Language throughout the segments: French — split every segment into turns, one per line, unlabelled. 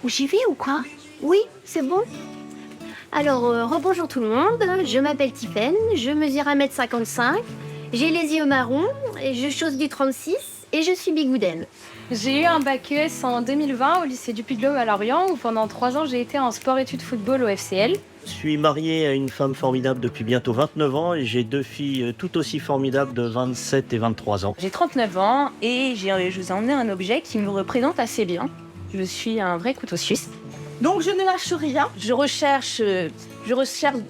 J'y vais ou quoi? Oui, c'est bon. Alors, rebonjour tout le monde, je m'appelle Tiphaine, je mesure 1m55, j'ai les yeux marrons, et je chausse du 36 et je suis bigouden.
J'ai eu un bac ES en 2020 au lycée du Puy-de-Dôme à Lorient où pendant 3 ans j'ai été en sport-études football au FCL.
Je suis marié à une femme formidable depuis bientôt 29 ans et j'ai 2 filles tout aussi formidables de 27 et 23 ans.
J'ai 39 ans et je vous ai emmené un objet qui me représente assez bien. Je suis un vrai couteau suisse.
Donc je ne lâche rien.
Je recherche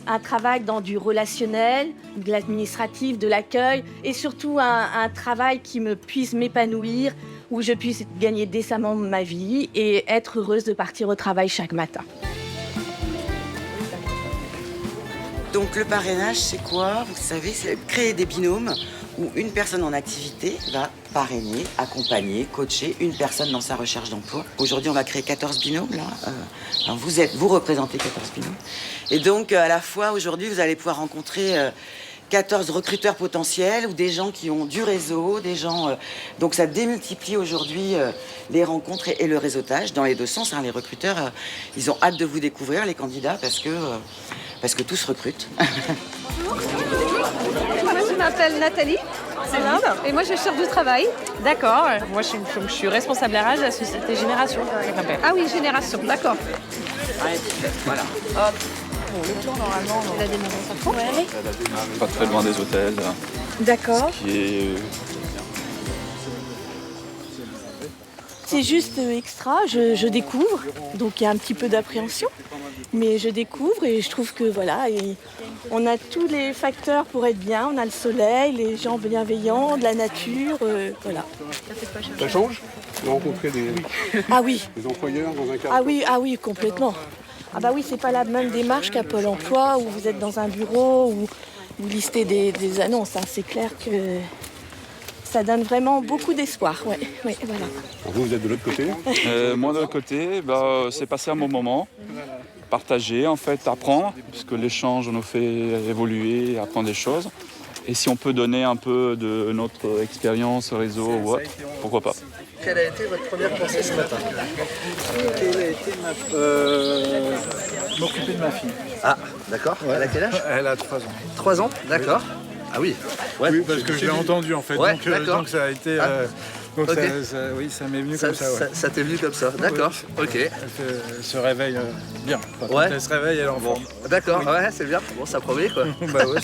un travail dans du relationnel, de l'administratif, de l'accueil et surtout un travail qui me puisse m'épanouir, où je puisse gagner décemment ma vie et être heureuse de partir au travail chaque matin.
Donc le parrainage, c'est quoi? Vous savez, c'est créer des binômes où une personne en activité va parrainer, accompagner, coacher une personne dans sa recherche d'emploi. Aujourd'hui, on va créer 14 binômes. Là. Vous représentez 14 binômes. Et donc, à la fois, aujourd'hui, vous allez pouvoir rencontrer 14 recruteurs potentiels ou des gens qui ont du réseau, des gens... donc ça démultiplie aujourd'hui les rencontres et le réseautage dans les deux sens. Hein. Les recruteurs, ils ont hâte de vous découvrir, les candidats, parce que tous recrutent.
Moi je m'appelle Nathalie, c'est l'Inde, et moi je cherche du travail.
D'accord, moi je suis responsable RH de la société Génération.
Ah oui, Génération, d'accord.
Voilà. Hop.
Pas très loin des hôtels.
D'accord.
Ce qui est
C'est juste extra, je découvre, donc il y a un petit peu d'appréhension, mais je découvre et je trouve que voilà, on a tous les facteurs pour être bien, on a le soleil, les gens bienveillants, de la nature, voilà.
Ça change de rencontrer des employeurs dans un cadre?
Ah oui, complètement. Ah bah oui, c'est pas la même démarche qu'à Pôle emploi où vous êtes dans un bureau où vous listez des annonces, hein. C'est clair que ça donne vraiment beaucoup d'espoir, ouais, voilà.
Alors vous êtes de l'autre côté?
Moi de l'autre côté, c'est passer un bon moment, partager en fait, apprendre, puisque l'échange nous fait évoluer, apprendre des choses. Et si on peut donner un peu de notre expérience, réseau ou autre, pourquoi pas.
Quelle a été votre première pensée ce matin? Quelle a été m'occuper de ma fille. Ah, d'accord. Ouais. Elle a quel âge?
Elle a 3 ans.
3 ans? D'accord. Ah oui.
Ouais, oui, parce que je l'ai entendu en fait,
ouais,
donc ça a été... donc
okay.
ça m'est venu comme ça. Ouais.
Ça t'est venu comme ça, d'accord,
ouais.
Ok.
Elle se réveille bien. Quand
ouais.
elle se réveille, elle est en forme.
Bon. D'accord, oui. Ouais, c'est bien. Bon, ça promet quoi.
Bah ouais,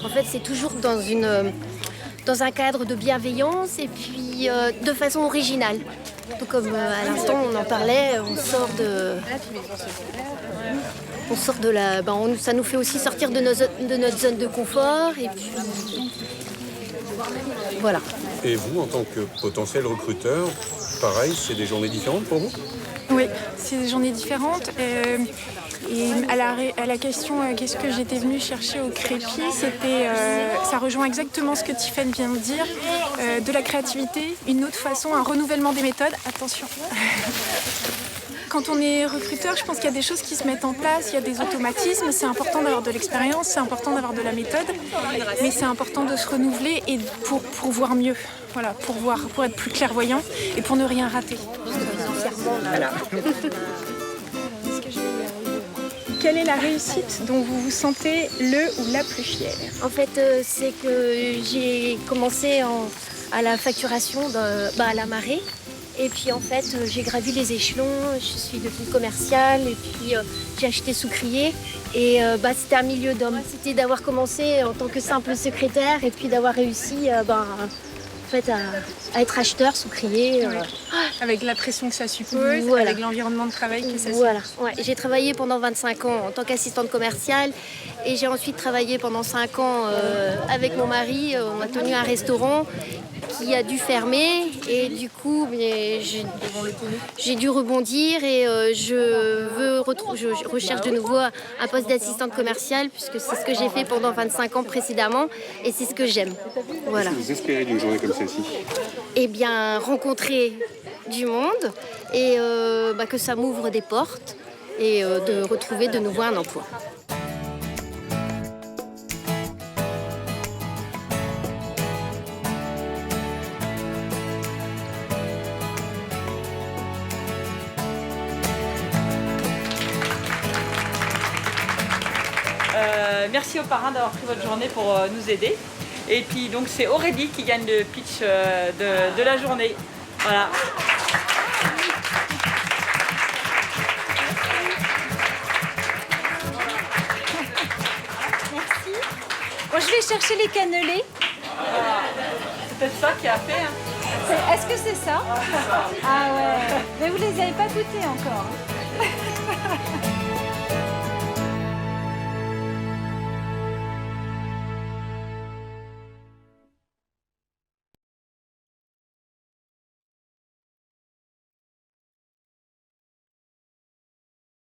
En fait, c'est toujours dans un cadre de bienveillance et puis de façon originale. Donc, comme à l'instant on en parlait, ça nous fait aussi sortir de notre zone de confort et puis voilà.
Et vous, en tant que potentiel recruteur, pareil, c'est des journées différentes pour vous?
Oui, c'est des journées différentes. Et à la question qu'est-ce que j'étais venue chercher au Crépi, ça rejoint exactement ce que Tiphaine vient de dire, de la créativité, une autre façon, un renouvellement des méthodes. Attention. Quand on est recruteur, je pense qu'il y a des choses qui se mettent en place, il y a des automatismes, c'est important d'avoir de l'expérience, c'est important d'avoir de la méthode, mais c'est important de se renouveler et pour voir mieux, voilà, pour être plus clairvoyant et pour ne rien rater. Voilà. Quelle est la réussite dont vous vous sentez le ou la plus fière?
En fait, c'est que j'ai commencé à la facturation à la marée. Et puis en fait, j'ai gravi les échelons, je suis devenue commerciale et puis j'ai acheté Sucrier. Et c'était un milieu d'hommes. C'était d'avoir commencé en tant que simple secrétaire et puis d'avoir réussi à être acheteur Sucrier.
Avec la pression que ça suppose,
voilà.
Avec l'environnement de travail que ça suppose.
Voilà, ouais. J'ai travaillé pendant 25 ans en tant qu'assistante commerciale et j'ai ensuite travaillé pendant 5 ans avec mon mari. On a tenu un restaurant qui a dû fermer et du coup j'ai dû rebondir et je recherche de nouveau un poste d'assistante commerciale puisque c'est ce que j'ai fait pendant 25 ans précédemment et c'est ce que j'aime. Voilà.
Qu'est-ce que vous espérez d'une journée comme celle-ci?
Eh bien, rencontrer du monde et que ça m'ouvre des portes et de retrouver de nouveau un emploi.
merci aux parrains d'avoir pris votre journée pour nous aider. Et puis donc c'est Aurélie qui gagne le pitch de la journée. Voilà.
Bon, je vais chercher les cannelés.
C'est peut-être ça qui a fait. Hein.
Est-ce que c'est ça? Ah ouais. Mais vous les avez pas goûtés encore. Hein.